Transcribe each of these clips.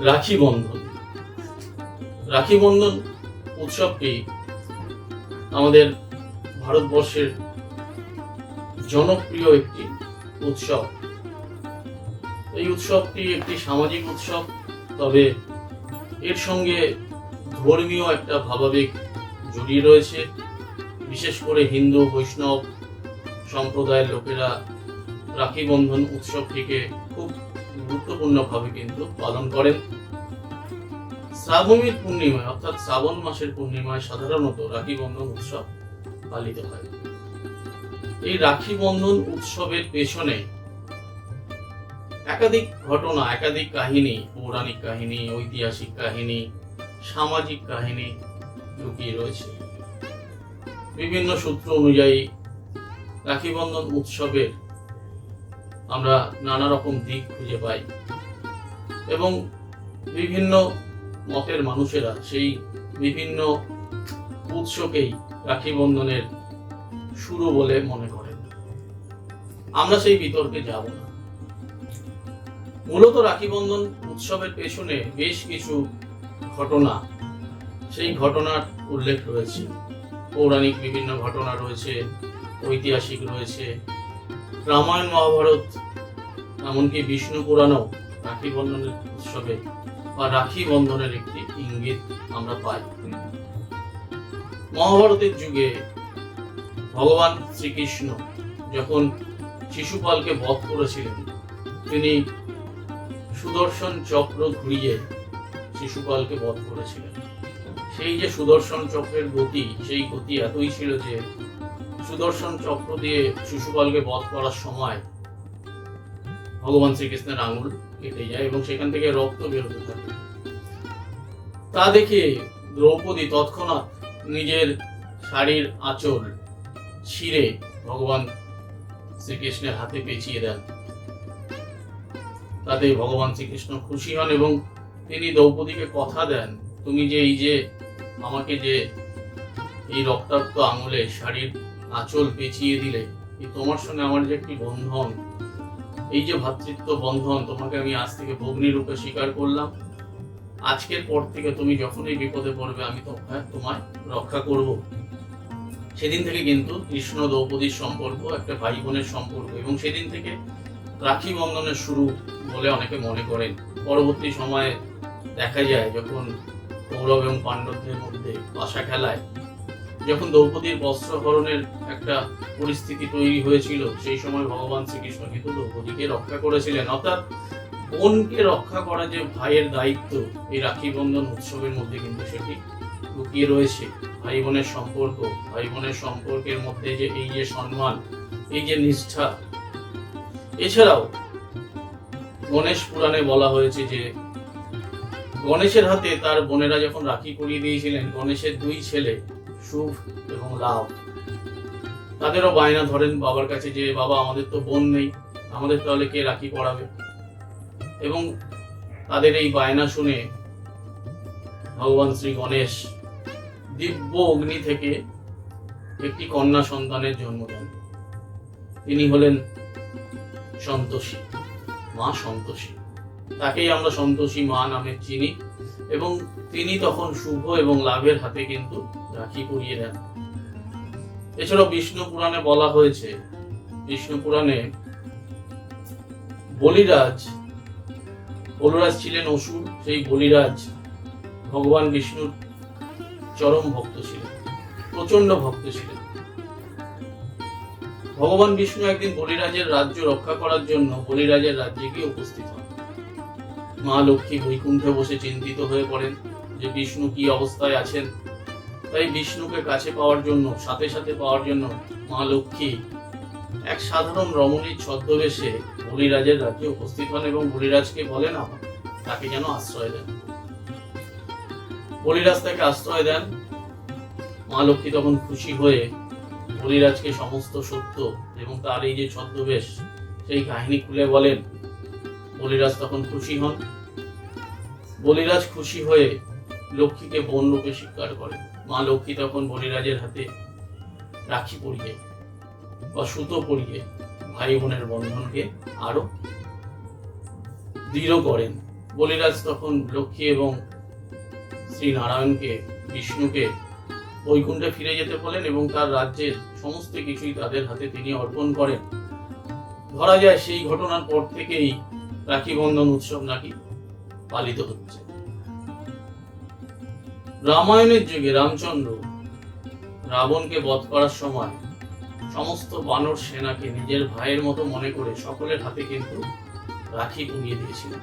রাখি বন্ধন। রাখি বন্ধন উৎসবটি আমাদের ভারতবর্ষের জনপ্রিয় একটি উৎসব। এই উৎসবটি একটি সামাজিক উৎসব, তবে এর সঙ্গে ধর্মীয় একটা ভাবাবেগ জড়িয়ে রয়েছে। বিশেষ করে হিন্দু বৈষ্ণব সম্প্রদায়ের লোকেরা রাখি বন্ধন উৎসবটিকে খুব গুরুত্বপূর্ণভাবে কিন্তু পালন করেন। শ্রাবণীর পূর্ণিমায় অর্থাৎ শ্রাবণ মাসের পূর্ণিমায় সাধারণত রাখি বন্ধন উৎসব পালিত হয়। এই রাখি বন্ধন উৎসবের পেছনে একাধিক ঘটনা, একাধিক কাহিনী, পৌরাণিক কাহিনী, ঐতিহাসিক কাহিনী, সামাজিক কাহিনী লুকিয়ে রয়েছে। বিভিন্ন সূত্র অনুযায়ী রাখি বন্ধন উৎসবের আমরা নানা রকম দিক খুঁজে পাই এবং বিভিন্ন মতের মানুষেরা সেই বিভিন্ন উৎসকেই রাখি বন্ধনের শুরু বলে মনে করেন। আমরা সেই বিতর্কে যাব না। মূলত রাখি বন্ধন উৎসবের পেছনে বেশ কিছু ঘটনা, সেই ঘটনার উল্লেখ রয়েছে। পৌরাণিক বিভিন্ন ঘটনা রয়েছে, ঐতিহাসিক রয়েছে, রামায়ণ মহাভারত, এমনকি বিষ্ণু পুরাণেও রাখি বন্ধনের উৎসবে বা রাখি বন্ধনের একটি ইঙ্গিত আমরা পাই। মহাভারতের যুগে ভগবান শ্রীকৃষ্ণ যখন শিশুপালকে বধ করেছিলেন, তিনি সুদর্শন চক্র ঘুরিয়ে শিশুপালকে বধ করেছিলেন। সেই যে সুদর্শন চক্রের গতি, সেই গতি এতই ছিল যে সুদর্শন চক্র দিয়ে শিশুপালকে বধ করার সময় ভগবান শ্রীকৃষ্ণের আঙুল কেটে যায় এবং সেখান থেকে রক্ত বেরোতে থাকে। তা দেখে দ্রৌপদী তৎক্ষণাৎ নিজের শাড়ির আঁচল ছিঁড়ে ভগবান শ্রীকৃষ্ণের হাতে পেঁচিয়ে দেন। তাতে ভগবান শ্রীকৃষ্ণ খুশি হন এবং তিনি দ্রৌপদীকে কথা দেন, তুমি যে এই যে আমাকে যে এই রক্তাক্ত আঙুলে শাড়ির আঁচল পেঁচিয়ে দিলে, এই তোমার সঙ্গে আমার যে একটি বন্ধন, এই যে ভ্রাতৃত্ব বন্ধন, তোমাকে আমি আজ থেকে ভগ্নী রূপে স্বীকার করলাম। আজকের পর থেকে তুমি যখনই বিপদে পড়বে আমি তোমায় রক্ষা করব। সেদিন থেকে কিন্তু কৃষ্ণ দ্রৌপদীর সম্পর্ক একটা ভাই বোনের সম্পর্ক এবং সেদিন থেকে রাখি বন্ধনের শুরু বলে অনেকে মনে করেন। পরবর্তী সময়ে দেখা যায় যখন কৌরব এবং পাণ্ডবদের মধ্যে পাশা খেলায় যখন দ্রৌপদীর বস্ত্রহরণের একটা পরিস্থিতি তৈরি হয়েছিল, সেই সময় ভগবান শ্রীকৃষ্ণ কিন্তু দ্রৌপদীকে রক্ষা করেছিলেন। অর্থাৎ বোনকে রক্ষা করা যে ভাইয়ের দায়িত্ব, এই রাখি বন্ধন উৎসবের মধ্যে কিন্তু সেটি লুকিয়ে রয়েছে। ভাই বোনের সম্পর্ক, ভাই বোনের সম্পর্কের মধ্যে যে এই যে সম্মান, এই যে নিষ্ঠা। এছাড়াও গণেশ পুরাণে বলা হয়েছে যে গণেশের হাতে তার বোনেরা যখন রাখি পরিয়ে দিয়েছিলেন, গণেশের দুই ছেলে শুভ এবং লাভ তাদেরও বায়না ধরেন বাবার কাছে যে বাবা আমাদের তো বোন নেই, আমাদের তাহলে কে রাখি পরাবে। এবং তাদের এই বায়না শুনে ভগবান শ্রী গণেশ দিব্য অগ্নি থেকে একটি কন্যা সন্তানের জন্ম দেন। তিনি হলেন সন্তোষী, মা সন্তোষী। তাকেই আমরা সন্তোষী মা নামে চিনি এবং তিনি তখন শুভ এবং লাভের হাতে কিন্তু রাখি পরিয়ে দেন। এছাড়াও বিষ্ণু পুরাণে বলা হয়েছে, বিষ্ণু পুরাণে বলিরাজ ছিলেন অসুর। সেই বলিরাজ ভগবান বিষ্ণুর চরম ভক্ত ছিলেন, প্রচন্ড ভক্ত ছিলেন। ভগবান বিষ্ণু একদিন বলিরাজের রাজ্য রক্ষা করার জন্য বলিরাজের রাজ্যে গিয়ে উপস্থিত হন। মা লক্ষ্মী বৈকুণ্ঠে বসে চিন্তিত হয়ে পড়েন যে বিষ্ণু কি অবস্থায় আছেন। তাই বিষ্ণুকে কাছে পাওয়ার জন্য, সাথে সাথে পাওয়ার জন্য মা লক্ষ্মী এক সাধারণ রমণীর ছদ্মবেশে বলিরাজের রাজ্যে উপস্থিত হন এবং বলিরাজকে বলেন তাকে যেন আশ্রয় দেন। বলিরাজ তাকে আশ্রয় দেন। মা লক্ষ্মী তখন খুশি হয়ে বলিরাজকে সমস্ত সত্য এবং তার এই যে ছদ্মবেশ সেই কাহিনী খুলে বলেন। বলিরাজ তখন খুশি হন। বলিরাজ খুশি হয়ে লক্ষ্মীকে বোন রূপে স্বীকার করেন। মা লক্ষ্মী তখন বলিরাজের হাতে রাখি পরিয়ে বা সুতো পরিয়ে ভাই বোনের বন্ধনকে আরো দৃঢ় করেন। বলিরাজ তখন লক্ষ্মী এবং শ্রী নারায়ণকে, বিষ্ণুকে বৈকুণ্ঠে ফিরে যেতে বলেন এবং তার রাজ্যের সমস্ত কিছুই তাদের হাতে তিনি অর্পণ করেন। ধরা যায় সেই ঘটনার পর থেকেই রাখি বন্ধন উৎসব নাকি পালিত হচ্ছে। রামায়ণের যুগে রামচন্দ্র রাবণকে বধ করার সময় সমস্ত বানর সেনাকে নিজের ভাইয়ের মতো মনে করে সকলের হাতে কিন্তু রাখি পরিয়ে দিয়েছিলেন।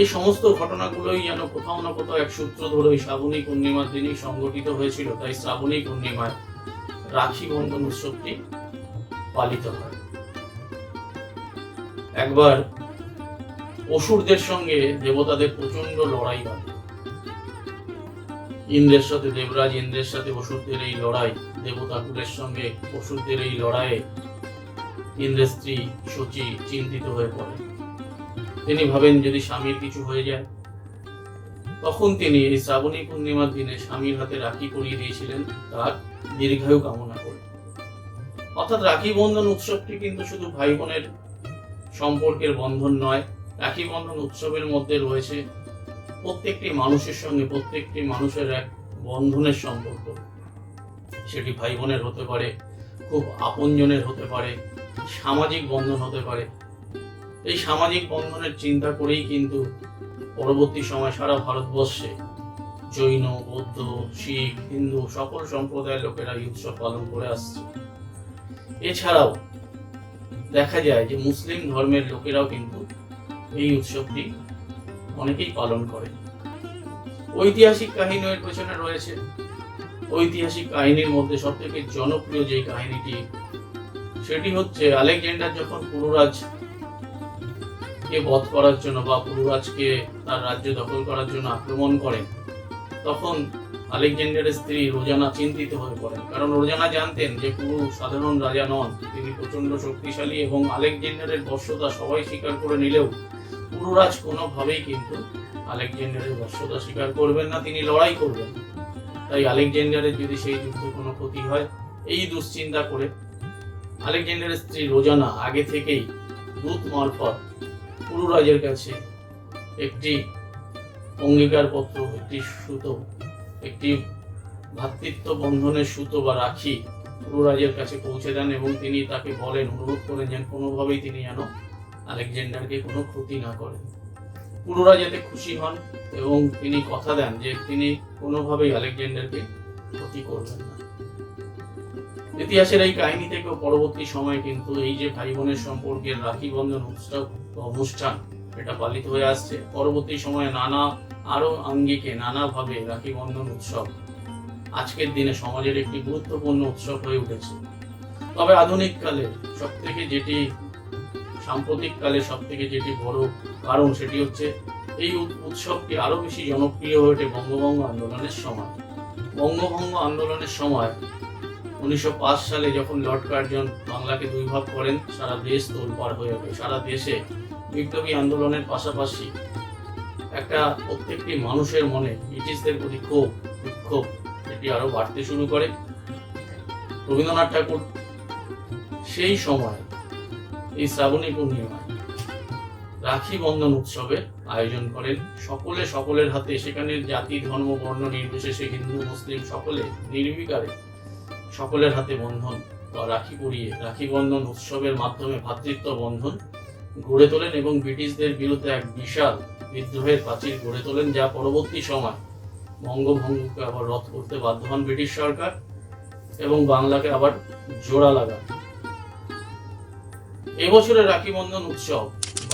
এই সমস্ত ঘটনাগুলোই যেন কোথাও না কোথাও এক সূত্র ধরে শ্রাবণী পূর্ণিমার দিনই সংঘটিত হয়েছিল। তাই শ্রাবণী পূর্ণিমায় রাখি বন্ধন উৎসবটি পালিত হয়। একবার অসুরদের সঙ্গে দেবতাদের প্রচন্ড লড়াই হয়। ইন্দ্রের সাথে দেবরাজ, ইন্দ্রের সাথে অসুরদের এই লড়াই, দেবতাকুলের সঙ্গে অসুরদের এই লড়াইয়ে ইন্দ্রের স্ত্রী শচী চিন্তিত হয়ে পড়ে। তিনি ভাবেন যদি স্বামীর কিছু হয়ে যায়। তখন তিনি এই শ্রাবণী পূর্ণিমার দিনে স্বামীর হাতে রাখি পরিয়ে দিয়েছিলেন তার দীর্ঘায়ু কামনা করে। অর্থাৎ রাখি বন্ধন উৎসবটি কিন্তু শুধু ভাই বোনের সম্পর্কের বন্ধন নয়, রাখি বন্ধন উৎসবের মধ্যে রয়েছে প্রত্যেকটি মানুষের সঙ্গে প্রত্যেকটি মানুষের এক বন্ধনের সম্পর্ক। সেটি ভাই বোনের হতে পারে, খুব আপনজনের হতে পারে, সামাজিক বন্ধন হতে পারে। এই সামাজিক বন্ধনের চিন্তা করেই কিন্তু পরবর্তী সময় সারা ভারতবর্ষে জৈন, বৌদ্ধ, শিখ, হিন্দু সকল সম্প্রদায়ের লোকেরা এই উৎসব পালন করে আসছে। এছাড়াও দেখা যায় যে মুসলিম ধর্মের লোকেরাও কিন্তু এই উৎসবটি অনেকেই পালন করে। ঐতিহাসিক কাহিনী এর পেছনে রয়েছে। ঐতিহাসিক কাহিনীর মধ্যে সব থেকে জনপ্রিয় যে কাহিনীটি, সেটি হচ্ছে আলেকজান্ডার যখন পুরুরাজকে বধ করার জন্য বা পুরুরাজকে তার রাজ্য দখল করার জন্য আক্রমণ করেন, তখন আলেকজান্ডারের স্ত্রী রোজানা চিন্তিত হয়ে পড়েন। কারণ রোজানা জানতেন যে পুরু সাধারণ রাজা নন, তিনি প্রচন্ড শক্তিশালী এবং আলেকজান্ডারের বশ্যতা সবাই স্বীকার করে নিলেও পুরুরাজ কোনোভাবেই কিন্তু আলেকজান্ডারের বশ্যতা স্বীকার করবেন না, তিনি লড়াই করবেন। তাই আলেকজান্ডারের যদি সেই যুদ্ধে কোনো ক্ষতি হয়, এই দুশ্চিন্তা করে আলেকজান্ডারের স্ত্রী রোজানা আগে থেকেই দূত মারফত পুরুরাজের কাছে একটি অঙ্গীকার পত্র, একটি সুতো, একটি ভ্রাতৃত্ব বন্ধনের সুতো বা রাখি পুরুরাজের কাছে পৌঁছে দেন এবং তিনি তাকে বলেন, অনুরোধ করেন যেন কোনোভাবেই তিনি যেন আলেকজান্ডারকে কোনো ক্ষতি না করেন। পুরুরাজ এতে খুশি হন এবং তিনি কথা দেন যে তিনি কোনোভাবেই আলেকজান্ডারকে ক্ষতি করবেন না। ইতিহাসের এই কাহিনী থেকেও পরবর্তী সময়ে কিন্তু এই যে ভাই বোনের সম্পর্কের রাখি বন্ধন উৎসব অনুষ্ঠান, এটা পালিত হয়ে আসছে। পরবর্তী সময়ে নানা আরো আঙ্গিকে নানাভাবে রাখি বন্ধন উৎসব আজকের দিনে সমাজের একটি গুরুত্বপূর্ণ উৎসব হয়ে উঠেছে। তবে আধুনিক কালে সব থেকে যেটি, সাম্প্রতিক কালে সব থেকে যেটি বড় কারণ, সেটি হচ্ছে এই উৎসবটি আরো বেশি জনপ্রিয় হয়ে ওঠে বঙ্গভঙ্গ আন্দোলনের সময়। বঙ্গভঙ্গ আন্দোলনের সময় 1905 সালে যখন লর্ড কার্জন বাংলাকে দুই ভাগ করেন, সারা দেশ তোলপাড় হয়ে ওঠে। সারা দেশে বিপ্লবী আন্দোলনের পাশাপাশি একটা প্রত্যেকটি মানুষের মনে ব্রিটিশদের প্রতি ক্ষোভ, বিক্ষোভ এটি আরো বাড়তে শুরু করে। রবীন্দ্রনাথ ঠাকুর সেই সময় এই শ্রাবণী পূর্ণিমায় রাখি বন্ধন উৎসবের আয়োজন করেন। সকলে সকলের হাতে, সেখানে জাতি ধর্ম বর্ণ নির্বিশেষে হিন্দু মুসলিম সকলে নির্বিকারে সকলের হাতে বন্ধন বা রাখি পরিয়ে রাখি বন্ধন উৎসবের মাধ্যমে ভ্রাতৃত্ব বন্ধন গড়ে তোলেন এবং ব্রিটিশদের বিরুদ্ধে এক বিশাল বিদ্রোহের প্রাচীর গড়ে তোলেন, যা পরবর্তী সময় বঙ্গভঙ্গকে আবার রদ করতে বাধ্য হন ব্রিটিশ সরকার এবং বাংলাকে আবার জোড়া লাগান। এবছরের রাখি বন্ধন উৎসব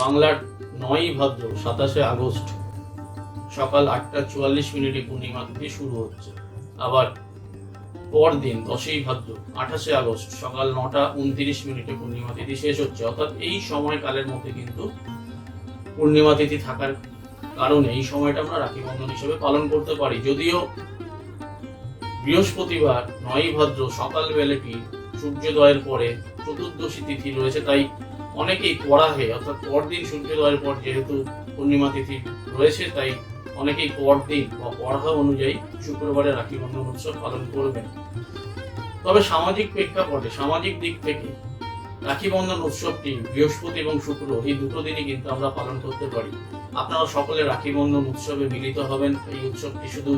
বাংলার 9ই ভাদ্র 27শে আগস্ট সকাল 8:44 পূর্ণিমা তিথি শুরু হচ্ছে। আবার পরদিন 10ই ভাদ্র 28শে আগস্ট সকাল 9:29 পূর্ণিমা তিথি শেষ হচ্ছে। অর্থাৎ এই সময়কালের মধ্যে কিন্তু পূর্ণিমা তিথি থাকার কারণে এই সময়টা আমরা রাখি বন্ধন হিসেবে পালন করতে পারি। যদিও বৃহস্পতিবার 9ই ভাদ্র সকাল বেলাটি সূর্যোদয়ের পরে চতুর্দশী তিথি রয়েছে, তাই অনেকেই পরাহে অর্থাৎ পরদিন সূর্যোদয়ের পর যেহেতু পূর্ণিমা তিথি রয়েছে, তাই অনেকেই পরদিন বা পরাহা অনুযায়ী শুক্রবারে রাখি বন্ধন উৎসব পালন করবেন। তবে সামাজিক প্রেক্ষাপটে, সামাজিক দিক থেকে রাখি বন্ধন উৎসবটি বৃহস্পতি এবং শুক্র এই দুটো দিনই কিন্তু আমরা পালন করতে পারি। আপনারা সকলে রাখি বন্ধন উৎসবে মিলিত হবেন। এই উৎসবটি শুধু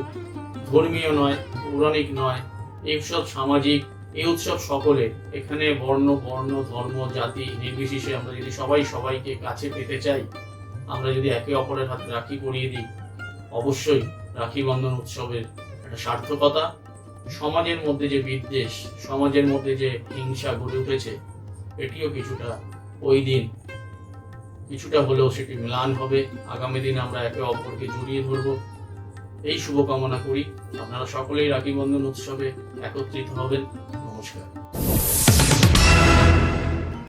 ধর্মীয় নয়, পৌরাণিক নয়, এই উৎসব সামাজিক। এই উৎসব সকলে, এখানে বর্ণ ধর্ম জাতি নির্বিশেষে আমরা যদি সবাই সবাইকে কাছে পেতে চাই, আমরা যদি একে অপরের হাতে রাখি পরিয়ে দিই, অবশ্যই রাখি বন্ধন উৎসবের একটা সার্থকতা, সমাজের মধ্যে যে বিদ্বেষ, সমাজের মধ্যে যে হিংসা গড়ে উঠেছে, এটিও কিছুটা ওই দিন কিছুটা হলেও সেটি ম্লান হবে। আগামী দিন আমরা একে অপরকে জড়িয়ে ধরবো, এই শুভকামনা করি। আপনারা সকলেই রাখি বন্ধন উৎসবে একত্রিত হবেন। নমস্কার।